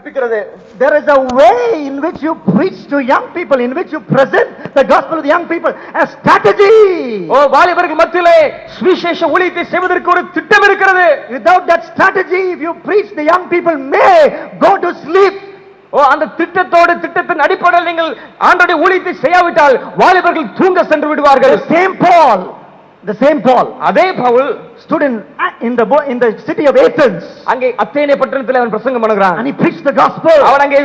There is a way in which you preach to young people, in which you present the gospel to the young people as strategy. வாலிபர்கள் மத்தியிலே சுவிசேஷ ஊழியத்தை செய்வதற்கு ஒரு திட்டம் இருக்கிறது. Without that strategy, if you preach, the young people may go to sleep. அந்த திட்டத்தின் அடிப்படையில் நீங்கள் ஆண்டவருடைய ஊழியத்தை செய்யாவிட்டால் வாலிபர்கள் தூங்க சென்று விடுவார்கள். The same Paul, அதே Pavul stood in the city of Athens. அங்கே அத்தேனே பட்டணத்தில் அவன் பிரசங்கம் பண்ணுகிறான். And he preached the gospel. அவன் அங்கே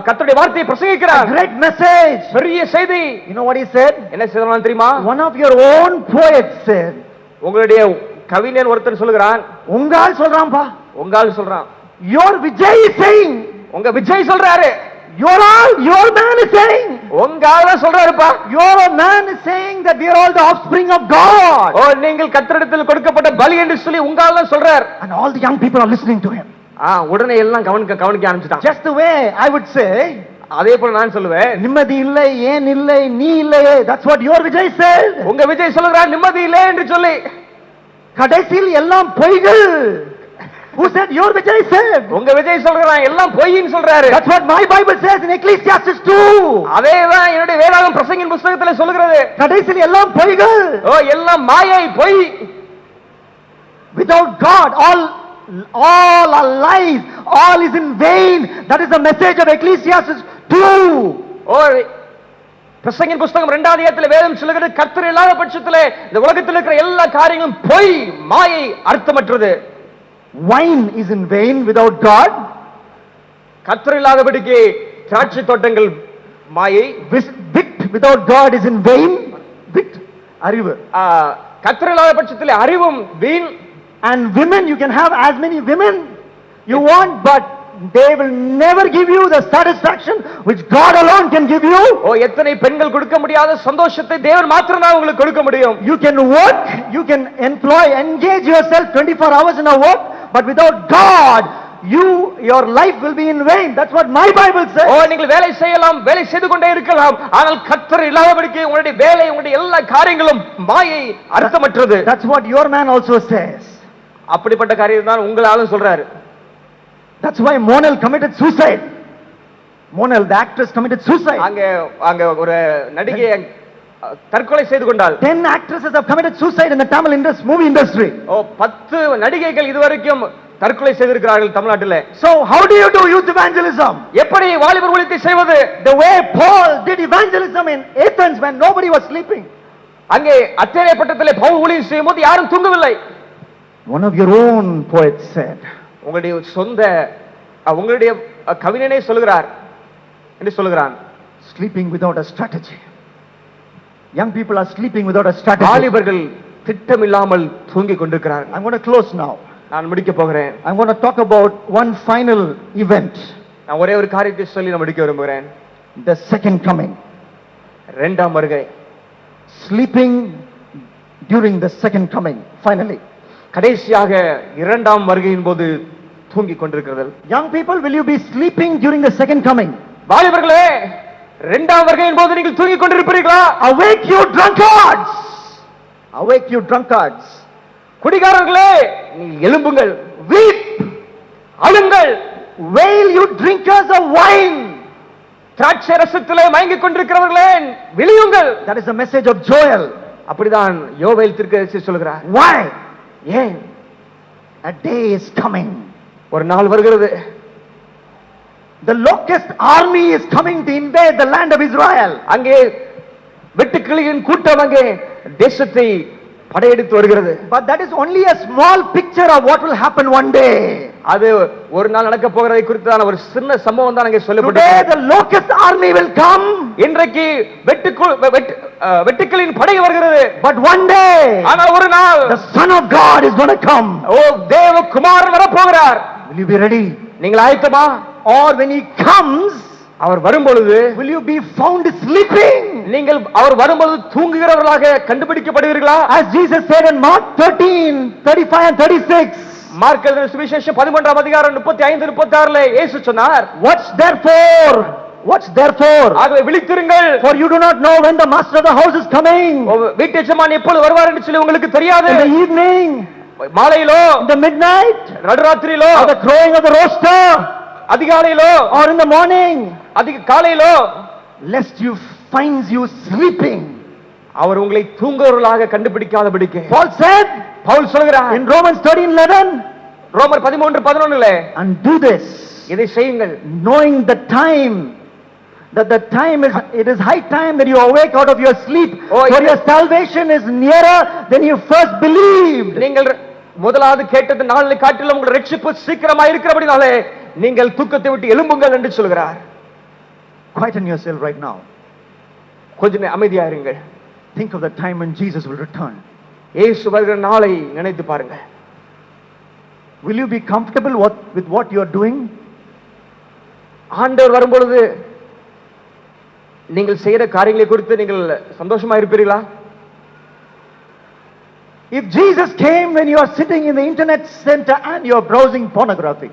கர்த்தருடைய வார்த்தையை பிரசங்கிக்கிறான். Great message. பெரிய செய்தி. You know what he said? என்ன செய்தான் தெரியுமா? One of your own poets said. உங்களுடைய கவிஞன் ஒருத்தர் சொல்கிறான். உங்கால் சொல்றான்பா. உங்கால் சொல்றான். Your Vijay is saying. உங்க விஜய் சொல்றாரு. Your man is saying. உங்கால சொல்றாருப்பா. Your man is saying that we are all the offspring of God. நீங்கள் கர்த்தரிடத்தில் கொடுக்கப்பட்ட பலி என்று சொல்லி உங்கால சொல்றார். And all the young people are listening to him. உடனே எல்லாம் கவனிக்க ஆரம்பிச்சிட்டாங்க. Just the way I would say, அதே போல நான் சொல்லுவேன், நிம்மதி இல்லை, ஏன் இல்லை, நீ இல்லையே. That's what your Vijay said. உங்க விஜய் சொல்றார் நிம்மதி இல்லை என்று சொல்லி. கடைசியில் எல்லாம் பொய்கள். Who said? Your Vijay said. உங்க விஜய் சொல்றான் எல்லாம் பொய்ன்னு சொல்றாரு. That's what my Bible says in Ecclesiastes 2. அதேதான் என்னுடைய வேதாகமம் பிரசங்கின் புத்தகத்திலே சொல்கிறது. கடைசியில் எல்லாம் பொய்கள். எல்லாம் மாயை, பொய். Without God all are lies, all is in vain. That is the message of Ecclesiastes 2. பிரசங்கின் புத்தகம் 2ஆம் அதிகாரத்தில் வேதம் சொல்கிறது கர்த்தர் இல்லாத பட்சத்திலே இந்த உலகத்தில் இருக்கிற எல்லா காரியங்களும் பொய், மாயை, அர்த்தமற்றது. Wine is in vain without God. கர்த்தர் இல்லாதபடிக்கு திராட்சை தோட்டங்கள் மாயை. Wit without God is in vain. Wit, அறிவு. கர்த்தர் இல்லாத பட்சத்திலே அறிவும் வீண். And women, you can have as many women you want, but they will never give you the satisfaction which God alone can give you. எத்தனை பெண்கள் கொடுக்க முடியாத சந்தோஷத்தை தேவன் மாத்திரம் தான் உங்களுக்கு கொடுக்க முடியும். You can work, you can engage yourself 24 hours in a work, but without God your life will be in vain. That's what my Bible says. நீங்கள் வேலை செய்யலாம், வேலை செய்து கொண்டே இருக்கலாம், ஆனால் கர்த்தர் இல்லாதபடிக்கு உங்களுடைய வேலை, உங்களுடைய எல்லா காரியங்களும் மாயை, அர்த்தமற்றது. That's what your man also says. அப்படிப்பட்ட காரியம் தான் உங்களாலும் சொல்றாரு. That's why Monel committed suicide. Monel, the actress, committed suicide. அங்க ஒரு நடிகை தற்கொலை செய்து கொண்டாள். 10 actresses have committed suicide in the Tamil movie industry. 10 நடிகைகள் இதுவரைக்கும் தற்கொலை செய்திருக்கிறார்கள் தமிழ்நாட்டிலே. So how do you do youth evangelism? எப்படி வாலிபர் ஊழியத்தை செய்வது? The way Paul did evangelism in Athens when nobody was sleeping. அங்கே அத்தேனே பட்டணத்திலே பவுல் ஊழியம் செய்யும்போது யாரும் தூங்கவில்லை. One of your own poets said. உங்களுடைய கவிஞனே சொல்கிறார் என்று சொல்கிறான். Sleeping without a strategy. Young people are sleeping without a strategy. வாலிபர்கள் திட்டம் இல்லாமல் தூங்கிக் கொண்டிருக்கிறார்கள். I'm going to close now. நான் முடிக்க போகிறேன். I'm going to talk about one final event. நான் ஒரே ஒரு காரியத்தை சொல்லி நான் முடிக்க விரும்புகிறேன். The second coming. இரண்டாம் வருகை. Sleeping during the second coming. Finally. கடைசியாக இரண்டாம் வருகையின் போது தூங்கிக் கொண்டிருக்கிறது. Young people, will you be sleeping during the second coming? வாலிபர்களே, இரண்டாம் வருகையின் போது நீங்கள் தூங்கிக் கொண்டிருப்பீர்களா? Awake you drunkards! Awake you drunkards! குடிகாரர்களே, நீங்கள் எழும்புங்கள். Weep! அழுங்கள். Wail you drinkers of wine! திராட்சை ரசத்திலே மயங்கிக் கொண்டிருக்கிறவர்களே, விழியுங்கள். That is the message of Joel. அப்படிதான் யோவேல் தீர்க்கதரிசி சொல்கிறார். Why? ஏன்? A day is coming. ஒரு நாள் வருகிறது. The locust army is coming to invade the land of Israel. அங்கே வெட்டுக்கிளியின் கூட்டம் அங்கே தேசத்தை படையெடுத்து வருகிறது. But that is only a small picture of what will happen one day. அது ஒரு நாள் நடக்க போகிறதை குறித்தான ஒரு சின்ன சம்பவம் தான் அங்கே சொல்லப்பட்டிருக்கிறது. Today the locust army will come. இன்றைக்கு வெட்டுக்கிளியின் படை வருகிறது. But one day, ஆனால் ஒரு நாள் the son of God is going to come. தேவகுமாரன் வரப்போகிறார். Will you be ready? நீங்கள் ஆயத்தமா? Or when he comes, அவர் வரும்பொழுது will you be found sleeping? நீங்கள் அவர் வரும்பொழுது தூங்குகிறவர்களாக கண்டுபிடிக்கப்படுவீர்களா? As Jesus said in Mark 13:35 and 36. Mark எழுதின சுவிசேஷம் 13ஆம் அதிகாரம் 35 36ல இயேசு சொன்னார், Watch therefore. ஆகவே விழித்திருங்கள். For you do not know when the master of the house is coming. வீட்டு எஜமான் எப்பொழுது வருவார் என்று சொல்லி உங்களுக்கு தெரியாது. In the evening, மாலையிலோ, in the midnight, நடுராத்திரியிலோ, or the crowing of the rooster, அதிகாலையிலோ or in the morning, காலையிலோ, lest you finds you sleeping. அவர் உங்களை தூங்குறவர்களாக கண்டுபிடிக்காதபடிக்கு. Paul said, Pavul சொல்கிறார் in Romans 13:11, ரோமர் 13:11, and do this, இதை செய்யுங்கள், knowing the time, that the time is, it is high time that you awake out of your sleep, for your salvation is nearer than you first believed. நீங்கள் முதலாவது கேட்டது நாளை காட்டிலும் உங்கள் ரட்சிப்பு சீக்கிரமா இருக்கிறபடினாலே நீங்கள் தூக்கத்தை விட்டு எழும்புங்கள் என்று சொல்கிறார். Quieten yourself right now. கொஞ்சம் அமைதியா இருங்கள். Think of the time when Jesus will return. இயேசு வருகிற நாளை நினைத்து பாருங்க. Will you be comfortable with what you are doing? ஆண்டவர் வரும்பொழுது நீங்கள் செய்யற காரியங்களை குறித்து நீங்கள் சந்தோஷமா இருப்பீர்களா? If Jesus came when you are sitting in the internet center and you are browsing pornography,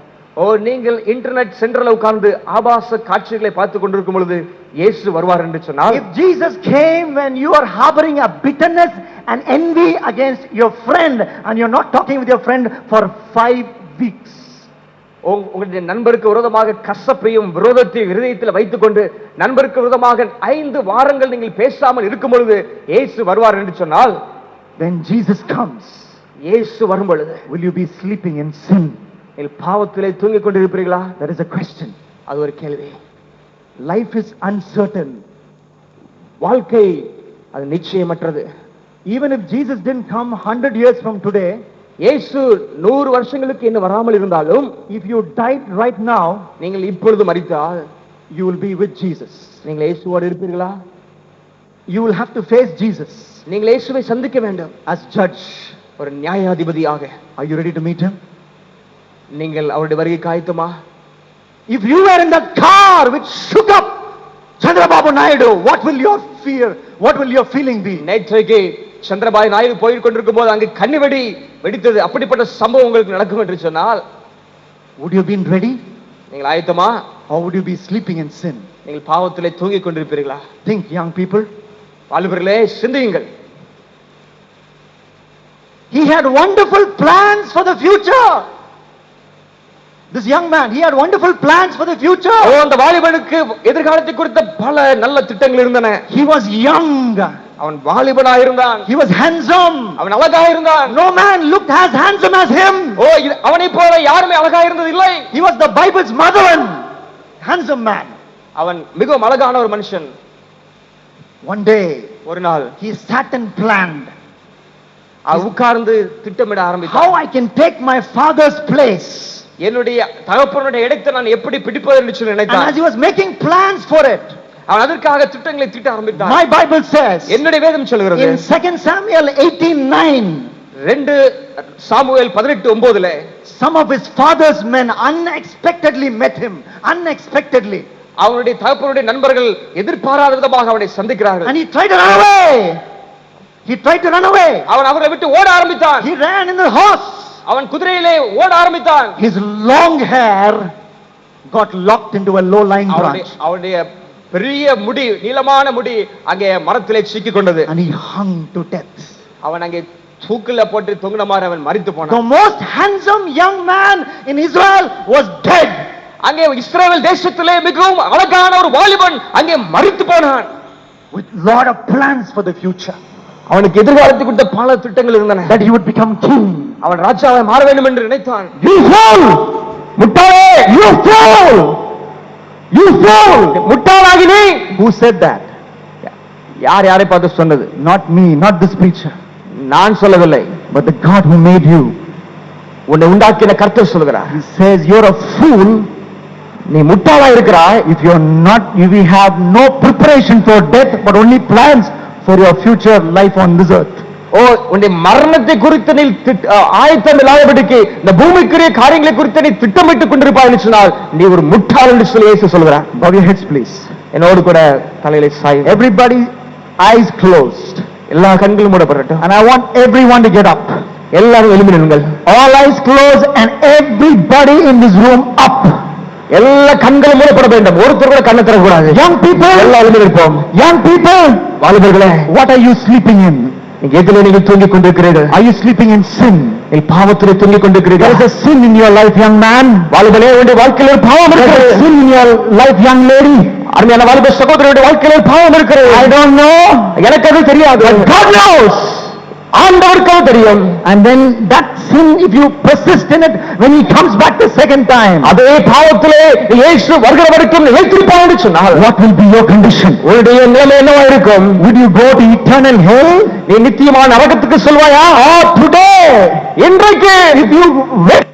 நீங்கள் இன்டர்நெட் சென்டர்ல உட்கார்ந்து ஆபாச காட்சிகளை பார்த்து கொண்டிருக்கும் பொழுது இயேசு வருவார் என்று சொன்னால், if Jesus came when you are harboring a bitterness and envy against your friend and you're not talking with your friend for 5 weeks, உங்களுடைய நண்பருக்கு விரோதமாக கசப்பையும் விரோதத்தையும் இருதயத்தில் வைத்துக் கொண்டு நண்பருக்கு விரோதமாக 5 வாரங்கள் நீங்கள் பேசாமல் இருக்கும் பொழுது இயேசு வருவார் என்று சொன்னால், when Jesus comes, இயேசு வரும் பொழுது will you be sleeping in sin? நீங்கள் பாவத்திலே தூங்கிக் கொண்டிருப்பீர்களா? That is a question. அது ஒரு கேள்வி. Life is uncertain. வாழ்க்கை அது நிச்சயமற்றது. Even if Jesus didn't come 100 years from today, இயேசு 100 வருஷங்களுக்கு இன்னும் வராமல் இருந்தாலும், if you died right now, நீங்கள் இப்பொழுது மரித்தால், you will be with Jesus. நீங்கள் இயேசுவோடு இருப்பீர்களா? You will have to face Jesus. நீங்கள் இயேசுவை சந்திக்க வேண்டும் as judge, ஒரு நியாயாதிபதியாக. Are you ready to meet him? நீங்கள் அவருடைய வருகைக்கு ஆயத்தமா? If you were in that car which shook up Chandrababu Naidu, what will your fear, what will your feeling be? நேற்றைக்கு சந்திரபாபு நாயுடு போய் கொண்டிருக்கும் போது அங்கு கண்ணிவெடி வெடித்தது, அப்படிப்பட்ட சம்பவம் உங்களுக்கு நடக்கும் என்று சொன்னால், would you have been ready? நீங்கள் ஆயத்தமா? Or would you be sleeping in sin? நீங்கள் பாவத்திலே தூங்கிக் கொண்டிருப்பீர்களா? Think, young people. வாலிபர்களே, சிந்தியுங்கள். He had wonderful plans for the future. This young man, he had wonderful plans for the future. அந்த வாலிபனுக்கு எதிர்காலத்தை குறித்த பல நல்ல திட்டங்கள் இருந்தன. He was young. அவன் வாலிபனாக இருந்தான். He was handsome. அவன் அழகாக இருந்தான். No man looked as handsome as him. அவனை போல யாருமே அழகாக இருந்தது இல்லை. He was the Bible's mother and handsome man. அவன் மிகவும் அழகான ஒரு மனுஷன். One day, ஒரு நாள், he sat and planned. உட்கார்ந்து திட்டமிட ஆரம்பித்தான். How I can take my father's place. என்னுடைய தகப்பனுடைய இடத்தை நான் எப்படி பிடிப்பது என்று சொல்லி நினைத்தான். And as he was making plans for it, அவன் அதற்காக திட்டங்களை தீட்ட ஆரம்பித்தான். my Bible says, என்னுடைய வேதம் சொல்கிறது, in 2 Samuel 18:9, 2 Samuel 18:9, some of his father's men unexpectedly met him. Unexpectedly. அவனுடைய தகப்பனுடைய நண்பர்கள் எதிர்பாராத விதமாக அவனை சந்திக்கிறார்கள். And he tried to run away. He tried to run away. அவன் அவரை விட்டு ஓட ஆரம்பித்தான். He ran in the horse. அவன் குதிரையிலே ஓட ஆரம்பித்தான். His long hair got locked into a low-lying branch. அவனுடைய பெரிய முடி, நீளமான முடி அங்கே மரத்திலே சிக்கிக் கொண்டது. And he hung to death. அவன் அங்கே தூக்கில போட்டு தொங்கின மாதிரி அவன் மரித்து போனான். The most handsome young man in Israel was dead. அங்கே இஸ்ரவேல் தேசத்திலே மிகவும் அழகான ஒரு வாலிபன் அங்கே மரித்து போனான். With lot of plans for the future. அவனுக்கு எதிர்காலத்தை குறித்த பல திட்டங்கள் இருந்தன. That he would become king. அவன் ராஜாவை மாற வேண்டும் என்று நினைத்தான். You fool! முட்டாளே! You fool! You fool! முட்டாளாகி நீ! Who said that? யாரை பார்த்து சொன்னது? Not me, not this preacher. நான் சொல்லவில்லை. But the God who made you. உன்னை உண்டாக்கின கர்த்தர் சொல்கிறார். He says you're a fool. நீ முட்டாளா இருக்கிறாய். If you have no preparation for death but only plans for your future life on this earth. உன்னுடைய மரணத்தை குறித்து நீ ஆயத்தம் இல்லாதபடிக்கு இந்த பூமிக்குரிய காரியங்களை குறித்து நீ திட்டமிட்டுக் கொண்டிருப்பாய் என்று சொன்னால் நீ ஒரு முட்டாள் என்று சொல்லி இயேசு சொல்கிறார். Bow your heads please. என்னோடு கூட தலையிலே சாய். Everybody eyes closed. எல்லா கண்களும் மூடப்படட்டும். And I want everyone to get up. எல்லாரும் எழும்பி நில்லுங்கள். All eyes closed and everybody in this room up. எல்லா கண்களும் மூடப்பட வேண்டும். ஒருத்தர் கூட கண்ணை திறக்கக்கூடாது. Young people, எல்லாம் எழும்பி நிற்போம். young people, வாலிபர்களே, what are you sleeping in? எதிலே நீங்கள் தூங்கிக் கொண்டிருக்கிறீர்கள்? Are you sleeping in sin? நீ பாவத்திலே தூங்கிக் There கொண்டிருக்கிறீர்கள். is a sin in your life, young man. வாலிபனே, உன்னுடைய வாழ்க்கையில் ஒரு பாவம் There is இருக்கிறது. a sin in your life, young lady. அருமையான வாலிப சகோதரருடைய வாழ்க்கையில் ஒரு பாவம் இருக்கிறது. I don't know. எனக்கு அது தெரியாது. But God knows. ஆண்டவருக்கு அது தெரியும். And then that sin, if you persist in it, when he comes back the second time, அதே பாவத்திலே இயேசு வருகிற வரைக்கும் நிலைத்திருப்பான் என்று சொன்னால் what will be your condition? உன்னுடைய நிலைமை என்னவா இருக்கும்? Would you go to eternal hell? நீ நித்தியமான நரகத்துக்கு செல்வாயா? Or today, இன்றைக்கு if you wait